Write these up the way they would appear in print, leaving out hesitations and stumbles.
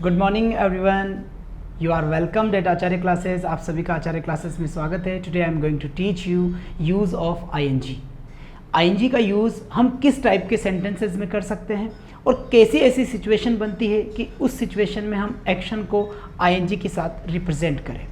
Good morning everyone, you are welcome at Acharya classes. आप सभी का आचार्य क्लासेस में स्वागत है। Today I am going to teach you use of ING. ING का यूज़ हम किस टाइप के सेंटेंसेस में कर सकते हैं और कैसी ऐसी सिचुएशन बनती है कि उस सिचुएशन में हम एक्शन को आईएनजी के साथ रिप्रेजेंट करें।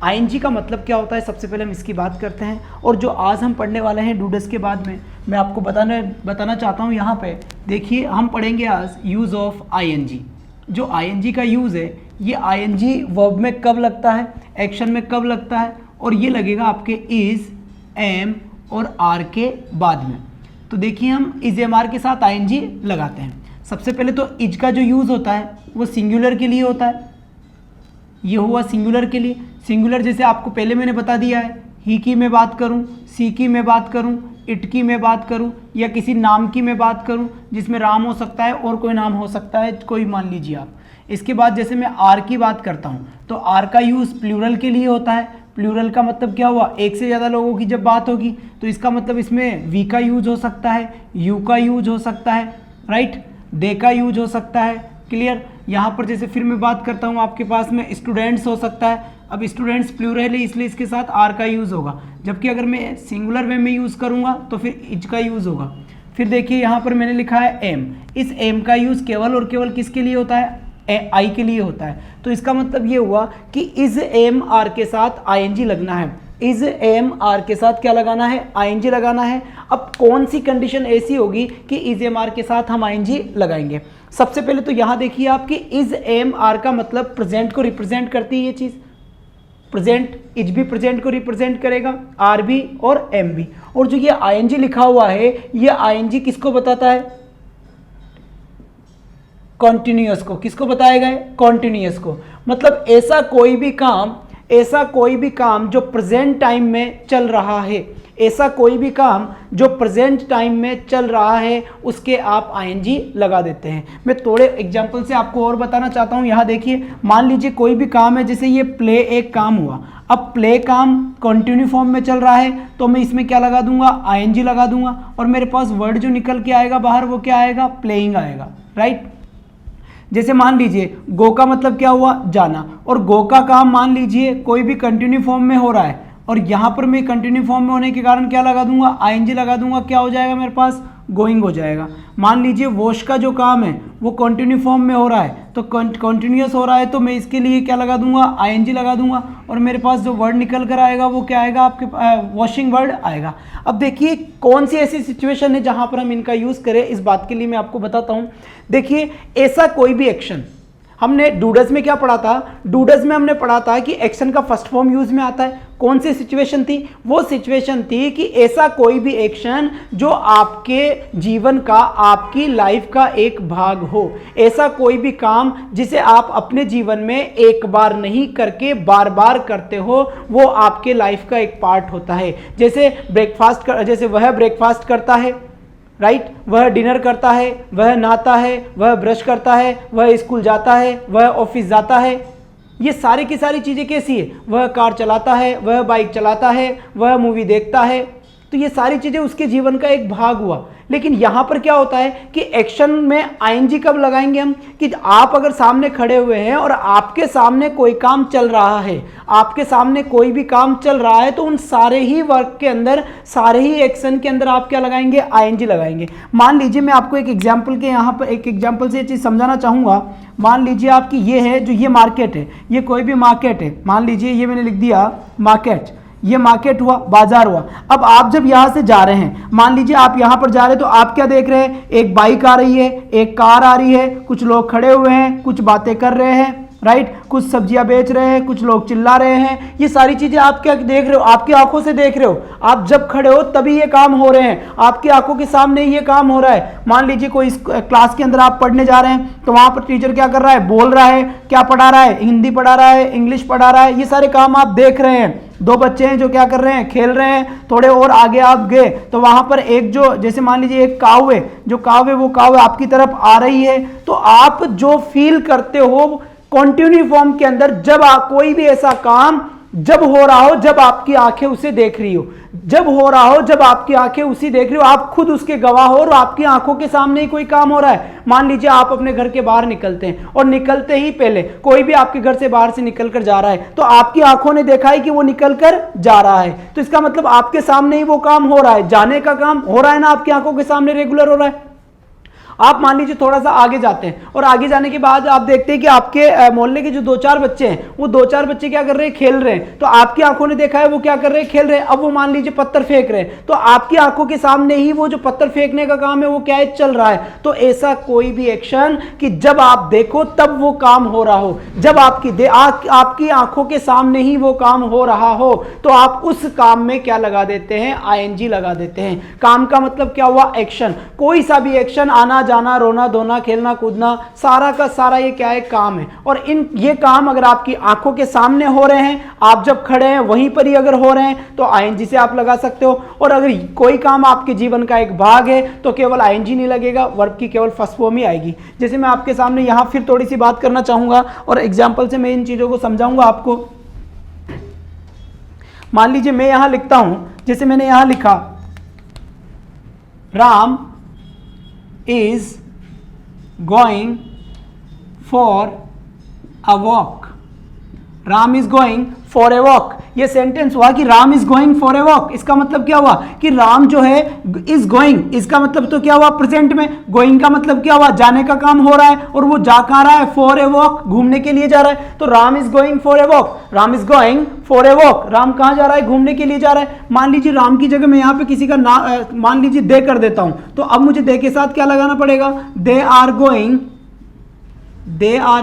आईएनजी का मतलब क्या होता है, सबसे पहले हम इसकी बात करते हैं। और जो आज हम पढ़ने वाले हैं डूडस के बाद में, मैं आपको बताना चाहता हूँ। यहाँ पे देखिए, हम पढ़ेंगे आज यूज़ ऑफ आईएनजी। जो आईएनजी का यूज़ है, ये आईएनजी वर्ब में कब लगता है, एक्शन में कब लगता है, और ये लगेगा आपके इज़, एम और आर के बाद में। तो देखिए, हम इज़ एम आर के साथ आईएनजी लगाते हैं। सबसे पहले तो इज का जो यूज़ होता है वो सिंगुलर के लिए होता है। ये हुआ सिंगुलर के लिए। सिंगुलर जैसे आपको पहले मैंने बता दिया है, ही की मैं बात करूं, सी की मैं बात करूं, इट की मैं बात करूं, या किसी नाम की मैं बात करूं जिसमें राम हो सकता है और कोई नाम हो सकता है, कोई मान लीजिए आप। इसके बाद जैसे मैं आर की बात करता हूं तो आर का यूज़ प्लूरल के लिए होता है। प्लूरल का मतलब क्या हुआ, एक से ज़्यादा लोगों की जब बात होगी तो इसका मतलब इसमें वी का यूज हो सकता है, यू का यूज हो सकता है, राइट, दे का यूज हो सकता है। क्लियर। यहाँ पर जैसे फिर मैं बात करता हूँ, आपके पास में स्टूडेंट्स हो सकता है। अब स्टूडेंट्स प्लूरल है इसलिए इसके साथ आर का यूज़ होगा, जबकि अगर मैं सिंगुलर वे में यूज़ करूँगा तो फिर इज का यूज़ होगा। फिर देखिए, यहाँ पर मैंने लिखा है एम। इस एम का यूज़ केवल और केवल किसके लिए होता है, आई के लिए होता है। तो इसका मतलब ये हुआ कि इज एम आर के साथ आईएनजी लगना है। इज एम आर के साथ क्या लगाना है, आईएनजी लगाना है। अब कौन सी कंडीशन ऐसी होगी कि इज एम आर के साथ हम आईएनजी लगाएंगे। सबसे पहले तो यहाँ देखिए, आपकी इज एम आर का मतलब प्रेजेंट को रिप्रेजेंट करती है ये चीज़। प्रेजेंट, इज भी प्रेजेंट को रिप्रेजेंट करेगा, आर भी और एम भी। और जो ये आईएनजी लिखा हुआ है, ये आईएनजी किसको बताता है, कॉन्टिन्यूअस को। किसको बताएगा, कॉन्टिन्यूअस को। मतलब ऐसा कोई भी काम जो प्रेजेंट टाइम में चल रहा है, ऐसा कोई भी काम जो प्रेजेंट टाइम में चल रहा है, उसके आप आईएनजी लगा देते हैं। मैं थोड़े एग्जांपल से आपको और बताना चाहता हूं। यहाँ देखिए, मान लीजिए कोई भी काम है, जैसे ये प्ले एक काम हुआ। अब प्ले काम कंटिन्यू फॉर्म में चल रहा है तो मैं इसमें क्या लगा दूंगा, आईएनजी लगा दूंगा, और मेरे पास वर्ड जो निकल के आएगा बाहर वो क्या आएगा, प्लेइंग आएगा, राइट। जैसे मान लीजिए गो का मतलब क्या हुआ, जाना, और गो का काम मान लीजिए कोई भी कंटिन्यू फॉर्म में हो रहा है, और यहाँ पर मैं कंटिन्यू फॉर्म में होने के कारण क्या लगा दूंगा, आईएनजी लगा दूंगा। क्या हो जाएगा मेरे पास, गोइंग हो जाएगा। मान लीजिए वॉश का जो काम है वो कंटिन्यू फॉर्म में हो रहा है, तो कंटिन्यूअस हो रहा है, तो मैं इसके लिए क्या लगा दूंगा, आईएनजी लगा दूंगा, और मेरे पास जो वर्ड निकल कर आएगा वो क्या आएगा, आपके वॉशिंग वर्ड आएगा। अब देखिए, कौन सी ऐसी सिचुएशन है जहां पर हम इनका यूज करें, इस बात के लिए मैं आपको बताता हूं। देखिए, ऐसा कोई भी एक्शन, हमने डूडस में क्या पढ़ा था, डूडस में हमने पढ़ा था कि एक्शन का फर्स्ट फॉर्म यूज में आता है। कौन सी सिचुएशन थी, वो सिचुएशन थी कि ऐसा कोई भी एक्शन जो आपके जीवन का, आपकी लाइफ का एक भाग हो। ऐसा कोई भी काम जिसे आप अपने जीवन में एक बार नहीं करके बार बार करते हो, वो आपके लाइफ का एक पार्ट होता है। जैसे ब्रेकफास्ट, जैसे वह ब्रेकफास्ट करता है, राइट, वह डिनर करता है, वह नहाता है, वह ब्रश करता है, वह स्कूल जाता है, वह ऑफिस जाता है। ये सारी की सारी चीज़ें कैसी है, वह कार चलाता है, वह बाइक चलाता है, वह मूवी देखता है। तो ये सारी चीज़ें उसके जीवन का एक भाग हुआ। लेकिन यहाँ पर क्या होता है कि एक्शन में आईएनजी कब लगाएंगे हम, कि आप अगर सामने खड़े हुए हैं और आपके सामने कोई काम चल रहा है, आपके सामने कोई भी काम चल रहा है, तो उन सारे ही वर्क के अंदर, सारे ही एक्शन के अंदर आप क्या लगाएंगे, आईएनजी लगाएंगे। मान लीजिए, मैं आपको एक एग्जाम्पल के यहाँ पर एक एग्जाम्पल से ये चीज़ समझाना चाहूँगा। मान लीजिए आपकी ये है, जो ये मार्केट है, ये कोई भी मार्केट है, मान लीजिए ये मैंने लिख दिया मार्केट, ये मार्केट हुआ, बाजार हुआ। अब आप जब यहाँ से जा रहे हैं, मान लीजिए आप यहाँ पर जा रहे हैं, तो आप क्या देख रहे हैं, एक बाइक आ रही है, एक कार आ रही है, कुछ लोग खड़े हुए हैं, कुछ बातें कर रहे हैं, राइट, कुछ सब्जियां बेच रहे हैं, कुछ लोग चिल्ला रहे हैं। ये सारी चीजें आप क्या देख रहे हो, आपकी आंखों से देख रहे हो। आप जब खड़े हो तभी ये काम हो रहे हैं, आपकी आंखों के सामने ये काम हो रहा है। मान लीजिए कोई क्लास के अंदर आप पढ़ने जा रहे हैं, तो वहां पर टीचर क्या कर रहा है, बोल रहा है, क्या पढ़ा रहा है, हिंदी पढ़ा रहा है, इंग्लिश पढ़ा रहा है, ये सारे काम आप देख रहे हैं। दो बच्चे हैं जो क्या कर रहे हैं, खेल रहे हैं। थोड़े और आगे आप गए तो वहां पर एक जो, जैसे मान लीजिए एक काऊ है, जो काऊ है वो काऊ आपकी तरफ आ रही है। तो आप जो फील करते हो कंटिन्यू फॉर्म के अंदर, जब कोई भी ऐसा काम जब हो रहा हो जब आपकी आंखें उसे देख रही हो, जब हो रहा हो जब आपकी आंखें उसी देख रही हो, आप खुद उसके गवाह हो और आपकी आंखों के सामने ही कोई काम हो रहा है। मान लीजिए आप अपने घर के बाहर निकलते हैं और निकलते ही पहले कोई भी आपके घर से बाहर से निकल कर जा रहा है, तो आपकी आंखों ने देखा है कि वो निकल कर जा रहा है, तो इसका मतलब आपके सामने ही वो काम हो रहा है, जाने का काम हो रहा है ना, आपकी आंखों के सामने रेगुलर हो रहा है। आप मान लीजिए थोड़ा सा आगे जाते हैं और आगे जाने के बाद आप देखते हैं कि आपके मोहल्ले के जो 2-4 बच्चे हैं, वो 2-4 बच्चे क्या कर रहे हैं, खेल रहे हैं, तो आपकी आंखों ने देखा है वो क्या कर रहे हैं, खेल रहे हैं। अब वो मान लीजिए पत्थर फेंक रहे हैं, तो आपकी आंखों के सामने ही वो जो पत्थर फेंकने का काम है वो क्या है, चल रहा है। तो ऐसा कोई भी एक्शन कि जब आप देखो तब वो काम हो रहा हो, जब आपकी आंखों के सामने ही वो काम हो रहा हो, तो आप उस काम में क्या लगा देते हैं, आईएनजी लगा देते हैं। काम का मतलब क्या हुआ, एक्शन। कोई सा भी एक्शन, आना जाना, रोना धोना, खेलना कूदना, सारा का सारा ये क्या है, काम है। और ये काम अगर आपकी आंखों के सामने हो रहे हैं, आप जब खड़े हैं वहीं पर ही अगर हो रहे हैं, तो आईएनजी से आप लगा सकते हो। और अगर कोई काम आपके जीवन का एक भाग है तो केवल आईएनजी नहीं लगेगा, वर्ब की केवल फर्स्ट फॉर्म ही आएगी। जैसे मैं आपके सामने यहां फिर थोड़ी सी बात करना चाहूंगा और एग्जाम्पल से मैं इन चीजों को समझाऊंगा आपको। मान लीजिए मैं यहां लिखता हूं, जैसे मैंने यहां लिखा, Ram is going for a walk. Ram is going for a walk. ये सेंटेंस हुआ कि Ram is going for a walk. इसका मतलब क्या हुआ कि राम जो है इज गोइंग, इसका मतलब तो क्या हुआ, प्रेजेंट में। गोइंग का मतलब क्या हुआ, जाने का काम हो रहा है, और वो जा कहाँ रहा है, फॉर ए वॉक, घूमने के लिए जा रहा है। तो Ram is going for a walk, Ram is going for a walk. Ram कहाँ जा रहा है, घूमने के लिए जा रहा है। मान लीजिए राम की जगह मैं यहाँ पे किसी का नाम मान लीजिए दे कर देता हूं, तो अब मुझे दे के साथ क्या लगाना पड़ेगा, they are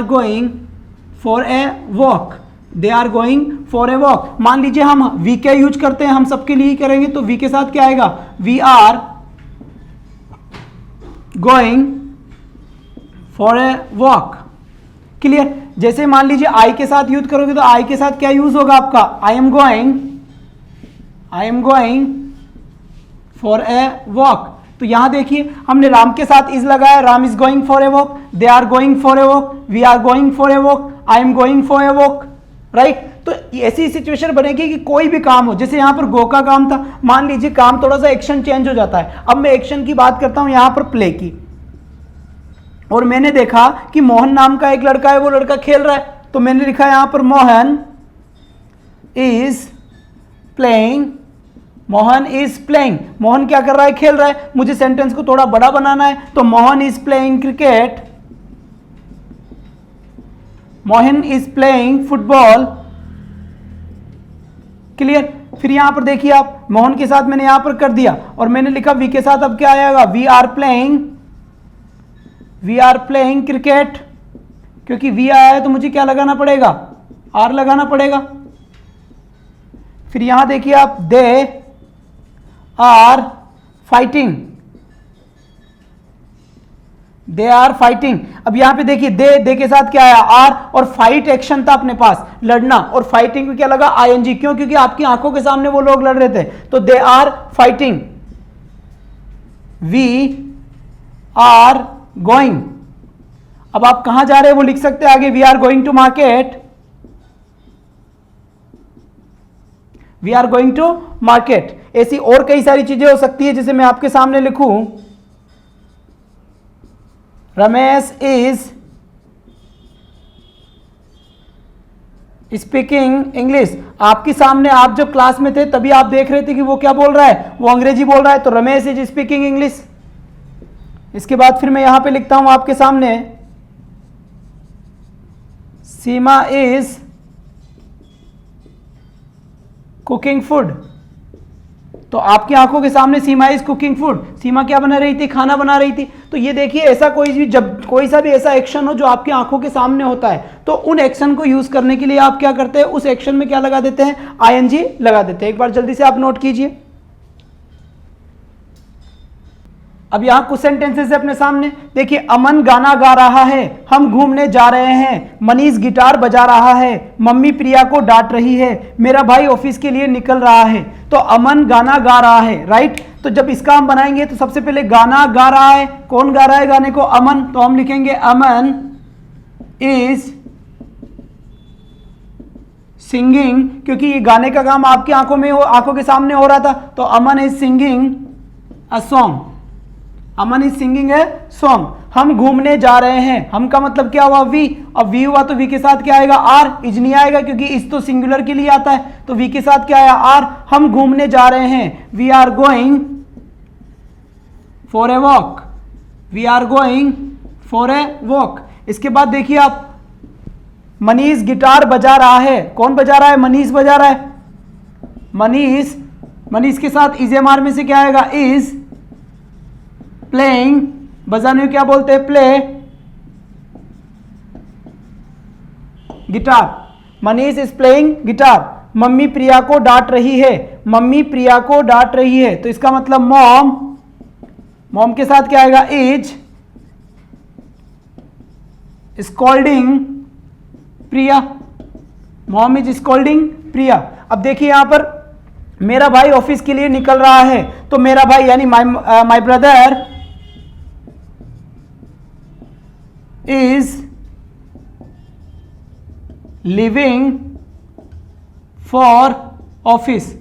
going for a walk, they are going for a walk. मान लीजिए हम वी के यूज करते हैं, हम सबके लिए ही करेंगे, तो वी के साथ क्या आएगा, we are going for a walk. Clear. जैसे मान लीजिए आई के साथ यूज करोगे तो आई के साथ क्या यूज होगा आपका, I am going for a walk. तो यहां देखिए हमने राम के साथ इज लगाया, Ram is going for a walk, they are going for a walk, we are going for a walk, I am going for a walk, right. तो ऐसी situation बनेगी कि कोई भी काम हो, जैसे यहां पर गो का काम था, मान लीजिए काम थोड़ा सा एक्शन चेंज हो जाता है। अब मैं एक्शन की बात करता हूं यहां पर प्ले की, और मैंने देखा कि मोहन नाम का एक लड़का है, वो लड़का खेल रहा है, तो मैंने लिखा यहां पर Mohan is playing, Mohan is playing. Mohan क्या कर रहा है, खेल रहा है। मुझे सेंटेंस को थोड़ा बड़ा बनाना है, तो Mohan is playing cricket, Mohan is playing football. Clear. फिर यहां पर देखिए आप, मोहन के साथ मैंने यहां पर कर दिया, और मैंने लिखा वी के साथ अब क्या आएगा, वी आर प्लेइंग क्रिकेट। क्योंकि वी आया है तो मुझे क्या लगाना पड़ेगा, आर लगाना पड़ेगा। फिर यहां देखिए आप, they are fighting, they are fighting. अब यहां पे देखिए दे के साथ क्या आया, आर, और फाइट एक्शन था अपने पास, लड़ना, और फाइटिंग में क्या लगा, आईएनजी। क्यों, क्योंकि आपकी आंखों के सामने वो लोग लड़ रहे थे, तो they are fighting. We are going, अब आप कहां जा रहे हैं वो लिख सकते हैं आगे, we are going to market, we are going to market. ऐसी और कई सारी चीजें हो सकती है, जैसे मैं आपके सामने लिखूं, रमेश इज स्पीकिंग इंग्लिश। आपके सामने, आप जब क्लास में थे तभी आप देख रहे थे कि वो क्या बोल रहा है, वो अंग्रेजी बोल रहा है, तो रमेश इज स्पीकिंग इंग्लिश। इसके बाद फिर मैं यहां पे लिखता हूं आपके सामने, सीमा इज कुकिंग फूड। तो आपकी आंखों के सामने सीमा इज कुकिंग फूड, सीमा क्या बना रही थी, खाना बना रही थी। तो ये देखिए, ऐसा कोई भी, जब कोई सा भी ऐसा एक्शन हो जो आपकी आंखों के सामने होता है, तो उन एक्शन को यूज करने के लिए आप क्या करते हैं, उस एक्शन में क्या लगा देते हैं, आईएनजी लगा देते हैं। एक बार जल्दी से आप नोट कीजिए। अब यहां कुछ सेंटेंसेस है अपने सामने, देखिए, अमन गाना गा रहा है, हम घूमने जा रहे हैं, मनीष गिटार बजा रहा है, मम्मी प्रिया को डांट रही है, मेरा भाई ऑफिस के लिए निकल रहा है। तो अमन गाना गा रहा है, राइट। तो जब इसका हम बनाएंगे तो सबसे पहले गाना गा रहा है, कौन गा रहा है गाने को, अमन। तो हम लिखेंगे अमन इज सिंगिंग, क्योंकि ये गाने का काम आपकी आंखों के सामने हो रहा था, तो Aman is singing a song, Aman is singing a song. हम घूमने जा रहे हैं, हम का मतलब क्या हुआ, वी, अब वी हुआ तो वी के साथ क्या आएगा, आर, इज नहीं आएगा क्योंकि इज तो सिंगुलर के लिए आता है, तो वी के साथ क्या आया, आर। हम घूमने जा रहे हैं, we are going for a walk, we are going for a walk. इसके बाद देखिए आप, मनीष गिटार बजा रहा है, कौन बजा रहा है, मनीष बजा रहा है, मनीष, मनीष के साथ इज एम आर में से क्या आएगा, इज प्लेइंग, बजाने को क्या बोलते हैं, play guitar, Manish is playing guitar. Mummy Priya को डांट रही है, मम्मी प्रिया को डांट रही है, तो इसका मतलब मॉम, मॉम के साथ क्या आएगा, is scolding Priya, mom is scolding Priya. अब देखिए यहां पर मेरा भाई ऑफिस के लिए निकल रहा है, तो मेरा भाई यानी माई brother is living for office,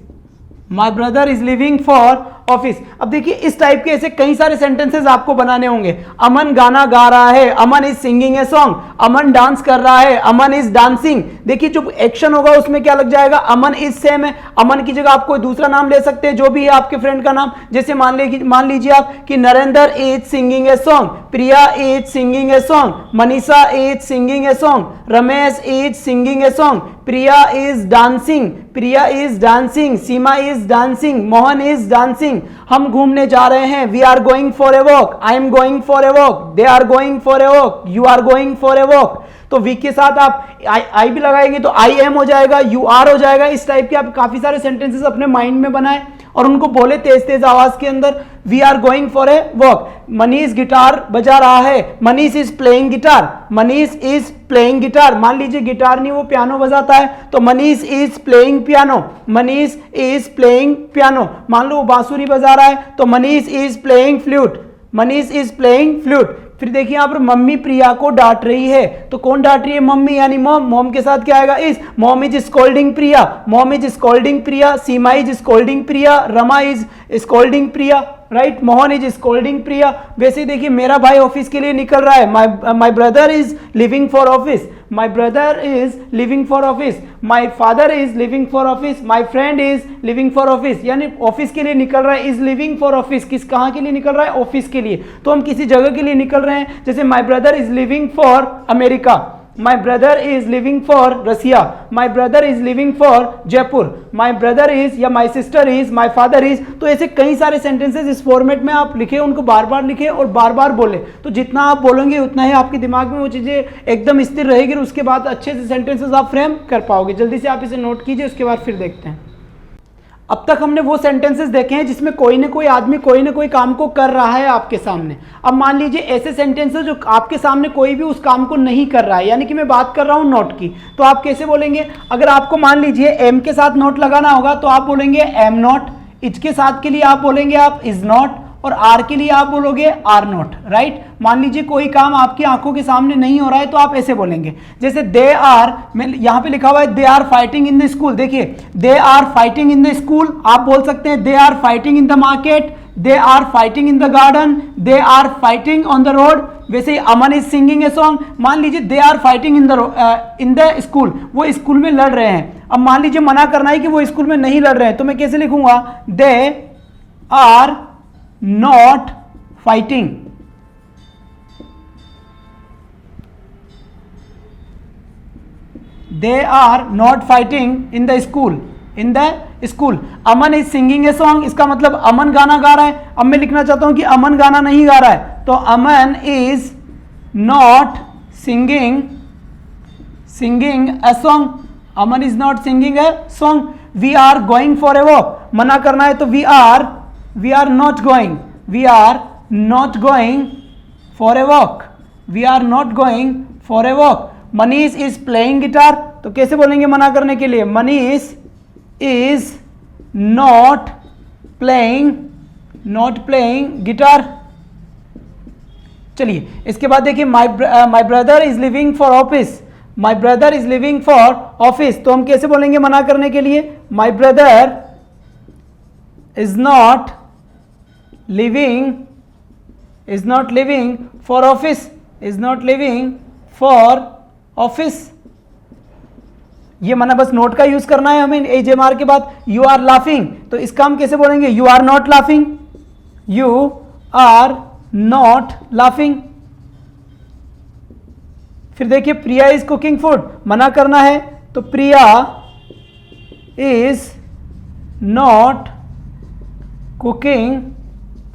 my brother is living for office. अब देखिए इस टाइप के ऐसे कई सारे सेंटेंसेस आपको बनाने होंगे। अमन गाना गा रहा है, Aman is singing a song, Aman dance कर रहा है, अमन इज डांसिंग। देखिए जो एक्शन होगा उसमें क्या लग जाएगा, अमन इज सेम है, अमन की जगह आप कोई दूसरा नाम ले सकते हैं, जो भी है आपके फ्रेंड का नाम। जैसे मान लीजिए आप कि Narendra is singing a song, Priya is singing a song, Manisha is singing a song, Ramesh is singing a song, Priya is dancing, Priya is dancing, Seema is dancing, Mohan is dancing. हम घूमने जा रहे हैं, we are going for a walk, I am going for a walk, they are going for a walk, you are going for a walk. तो we के साथ आप आई भी लगाएंगे तो आई एम हो जाएगा, यू आर हो जाएगा। इस टाइप के आप काफी सारे सेंटेंसेस अपने माइंड में बनाए और उनको बोले तेज तेज आवाज के अंदर, we are going for a walk. Manish guitar बजा रहा है, Manish is playing guitar, Manish is playing guitar. मान लीजिए गिटार नहीं वो पियानो बजाता है, तो Manish is playing piano, Manish is playing piano. मान लो वो बांसुरी बजा रहा है, तो Manish is playing flute, Manish is playing flute. फिर देखिए यहाँ पर मम्मी प्रिया को डांट रही है, तो कौन डांट रही है, मम्मी यानी मॉम, मॉम के साथ क्या आएगा, is, mom is scolding Priya, mom is scolding Priya, Seema is scolding Priya, Rama is scolding Priya, right, Mohan is scolding Priya. वैसे देखिए मेरा भाई ऑफिस के लिए निकल रहा है, माई brother is living for office, my brother is living for office, my father is living for office, my friend is living for office. यानी ऑफिस के लिए निकल रहा है, इज लिविंग फॉर ऑफिस, कहाँ के लिए निकल रहा है, ऑफिस के लिए। तो हम किसी जगह के लिए निकल रहे हैं, जैसे my brother is living for America, my brother is living for Russia, my brother is living for Jaipur, my brother is या my sister is, my father is. तो ऐसे कई सारे सेंटेंसेस इस फॉर्मेट में आप लिखे, उनको बार बार लिखे और बार बार बोले, तो जितना आप बोलेंगे उतना ही आपके दिमाग में वो चीजें एकदम स्थिर रहेगी और उसके बाद अच्छे से सेंटेंसेस आप फ्रेम कर पाओगे। जल्दी से आप इसे नोट कीजिए, उसके बाद फिर देखते हैं। अब तक हमने वो सेंटेंसेस देखे हैं जिसमें कोई ना कोई आदमी कोई ना कोई काम को कर रहा है आपके सामने। अब मान लीजिए ऐसे सेंटेंसेस जो आपके सामने कोई भी उस काम को नहीं कर रहा है, यानी कि मैं बात कर रहा हूं नॉट की, तो आप कैसे बोलेंगे। अगर आपको मान लीजिए एम के साथ नॉट लगाना होगा तो आप बोलेंगे एम नॉट, इज के साथ के लिए आप बोलेंगे आप इज नॉट, और आर के लिए आप बोलोगे आर नॉट, राइट। मान लीजिए कोई काम आपकी आंखों के सामने नहीं हो रहा है तो आप ऐसे बोलेंगे, जैसे दे आर, मैं यहां पे लिखा हुआ है they are fighting in the school, देखिए they are fighting in the school, आप बोल सकते हैं they are fighting in the market, they are fighting in the garden, they are fighting on the road. वैसे ही Aman is singing a song, मान लीजिए they are fighting in the school, वो school में लड़ रहे हैं। अब मान लीजिए मना करना है कि वो स्कूल में नहीं लड़ रहे हैं, तो मैं कैसे लिखूंगा, they are not fighting, they are not fighting in the school। Aman is singing a song, इसका मतलब अमन गाना गा रहा है। अब मैं लिखना चाहता हूं कि अमन गाना नहीं गा रहा है, तो Aman is not singing a song, Aman is not singing a song. We are going for a walk, मना करना है तो we are not going, we are not going for a walk, we are not going for a walk. Manish is playing guitar, तो कैसे बोलेंगे मना करने के लिए, Manish is not playing guitar. चलिए इसके बाद देखिए my brother is living for office, my brother is living for office, तो हम कैसे बोलेंगे मना करने के लिए, माई brother is not living for office, is not living for office. ये मना बस नोट का यूज करना है हमें एजेमार के बाद। यू आर लाफिंग, तो इसका हम कैसे बोलेंगे, you are not laughing, you are not laughing. फिर देखिए प्रिया इज कुकिंग फूड, मना करना है तो प्रिया इज नॉट कुकिंग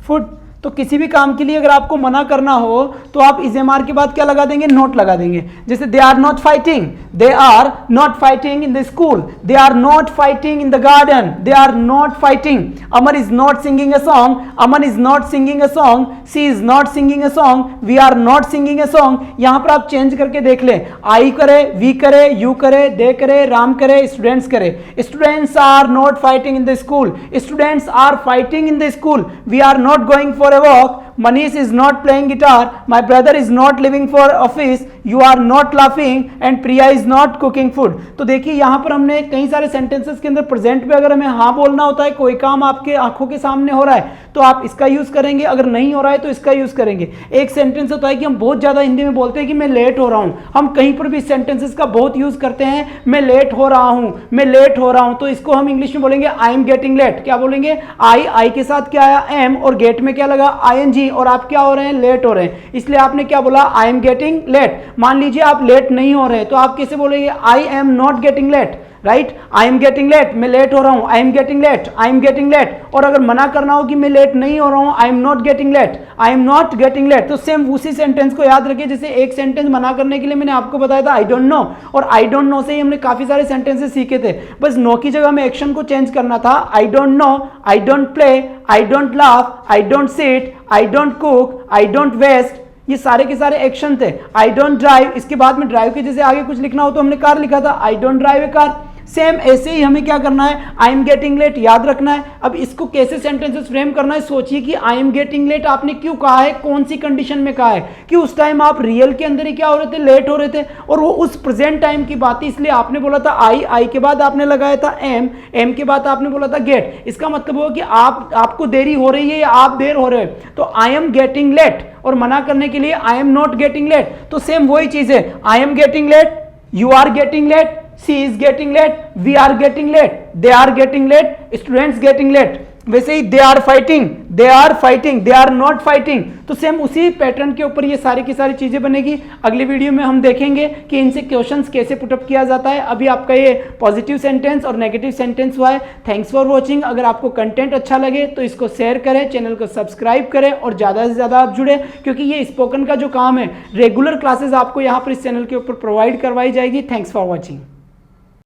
फूड। तो किसी भी काम के लिए अगर आपको मना करना हो तो आप इज एम आर के बाद क्या लगा देंगे, नोट लगा देंगे। जैसे they are not fighting, they are not fighting in the school, they are not fighting in the garden, they are not fighting. Aman is not singing a song, Aman is not singing a song, she is not singing a song, we are not singing a song. यहां पर आप change करके देख लें, आई करे, we करे, you करे, दे करे, राम करे, स्टूडेंट्स करे। Students are not fighting in the school, students are fighting in the school, we are not going for a walk, Manish is not playing guitar, my brother is not leaving for office, you are not laughing and Priya is not cooking food। तो देखिए यहां पर हमने कई सारे sentences के अंदर present पे अगर हमें हाँ बोलना होता है, कोई काम आपके आंखों के सामने हो रहा है तो आप इसका यूज करेंगे, अगर नहीं हो रहा है तो इसका यूज करेंगे। एक सेंटेंस होता है कि हम बहुत ज्यादा हिंदी में बोलते हैं कि मैं लेट हो रहा हूं, हम कहीं पर भी सेंटेंसेस का बहुत यूज करते हैं, मैं लेट हो रहा हूं, मैं लेट हो रहा हूं, तो इसको हम इंग्लिश में बोलेंगे आई एम गेटिंग लेट। क्या बोलेंगे, आई के साथ क्या आया, एम, और गेट में क्या लगा, ING, और आप क्या हो रहे हैं, लेट हो रहे हैं, इसलिए आपने क्या बोला, आई एम गेटिंग लेट। मान लीजिए आप लेट नहीं हो रहे तो आप कैसे बोलेंगे, I am not getting late, right, I am getting late, मैं लेट हो रहा हूं, I am getting late, I am getting late. और अगर मना करना हो कि मैं लेट नहीं हो रहा हूं, I am not getting late, I am not getting late. तो सेम उसी सेंटेंस को याद रखिए, जैसे एक सेंटेंस मना करने के लिए मैंने आपको बताया था आई डोंट नो, और आई डोंट नो से ही हमने काफी सारे सेंटेंसेस सीखे थे, बस नो की जगह में एक्शन को चेंज करना था। I don't know, I don't play, I don't laugh, I don't sit, I don't cook, I don't waste, ये सारे के सारे एक्शन थे। आई डोंट ड्राइव, इसके बाद में ड्राइव के जैसे आगे कुछ लिखना हो तो हमने कार लिखा था, I don't drive A car. Same ऐसे ही हमें क्या करना है, आई एम गेटिंग लेट याद रखना है। अब इसको कैसे सेंटेंसेस फ्रेम करना है, सोचिए कि आई एम गेटिंग लेट आपने क्यों कहा है, कौन सी कंडीशन में कहा है, कि उस टाइम आप रियल के अंदर ही क्या हो रहे थे, लेट हो रहे थे, और वो उस प्रेजेंट टाइम की बात थी, इसलिए आपने बोला था आई के बाद आपने लगाया था एम के बाद आपने बोला था गेट। इसका मतलब हो कि आपको देरी हो रही है या आप देर हो रहे हैं, तो आई एम गेटिंग लेट, और मना करने के लिए I am not getting late. तो सेम वही चीज है, I am getting late, you are getting late, she is getting late, we are getting late, they are getting late, students getting late। वैसे ही they are fighting, they are not fighting। तो same उसी pattern के ऊपर ये सारी की सारी चीजें बनेगी। अगली वीडियो में हम देखेंगे कि इनसे क्वेश्चंस कैसे पुटअप किया जाता है। अभी आपका ये पॉजिटिव सेंटेंस और नेगेटिव सेंटेंस हुआ है। Thanks for watching. अगर आपको कंटेंट अच्छा लगे तो इसको शेयर करें, चैनल को सब्सक्राइब करें और ज़्यादा से ज़्यादा आप जुड़े, क्योंकि ये स्पोकन का जो काम है रेगुलर क्लासेज आपको यहाँ पर इस चैनल के ऊपर प्रोवाइड करवाई जाएगी। Thanks for watching.